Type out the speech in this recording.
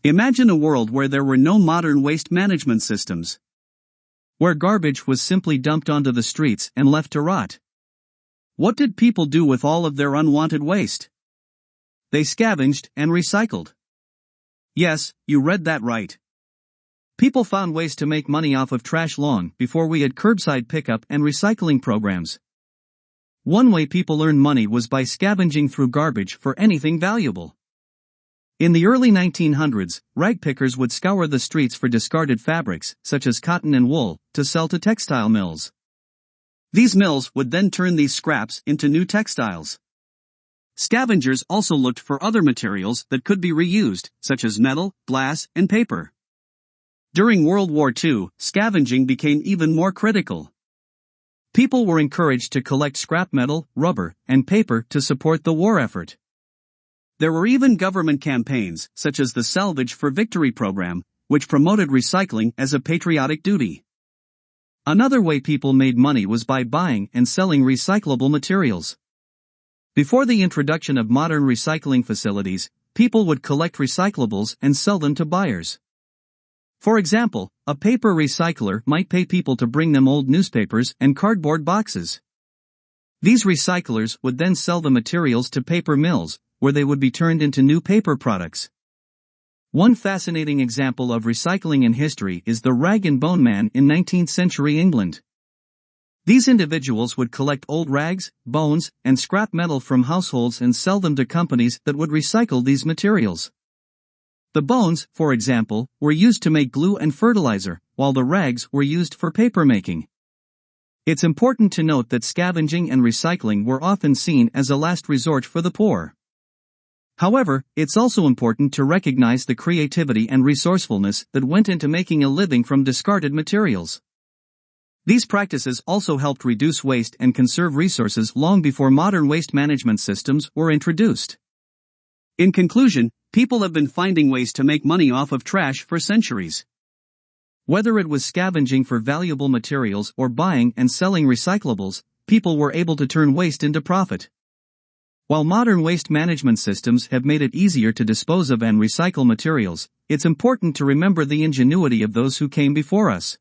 Imagine a world where there were no modern waste management systems. Where garbage was simply dumped onto the streets and left to rot. What did people do with all of their unwanted waste? They scavenged and recycled. Yes, you read that right. People found ways to make money off of trash long before we had curbside pickup and recycling programs. One way people earned money was by scavenging through garbage for anything valuable. In the early 1900s, rag pickers would scour the streets for discarded fabrics, such as cotton and wool, to sell to textile mills. These mills would then turn these scraps into new textiles. Scavengers also looked for other materials that could be reused, such as metal, glass, and paper. During World War II, scavenging became even more critical. People were encouraged to collect scrap metal, rubber, and paper to support the war effort. There were even government campaigns, such as the Salvage for Victory program, which promoted recycling as a patriotic duty. Another way people made money was by buying and selling recyclable materials. Before the introduction of modern recycling facilities, people would collect recyclables and sell them to buyers. For example, a paper recycler might pay people to bring them old newspapers and cardboard boxes. These recyclers would then sell the materials to paper mills, where they would be turned into new paper products. One fascinating example of recycling in history is the rag and bone man in 19th century England. These individuals would collect old rags, bones, and scrap metal from households and sell them to companies that would recycle these materials. The bones, for example, were used to make glue and fertilizer, while the rags were used for paper making. It's important to note that scavenging and recycling were often seen as a last resort for the poor. However, it's also important to recognize the creativity and resourcefulness that went into making a living from discarded materials. These practices also helped reduce waste and conserve resources long before modern waste management systems were introduced. In conclusion, people have been finding ways to make money off of trash for centuries. Whether it was scavenging for valuable materials or buying and selling recyclables, people were able to turn waste into profit. While modern waste management systems have made it easier to dispose of and recycle materials, it's important to remember the ingenuity of those who came before us.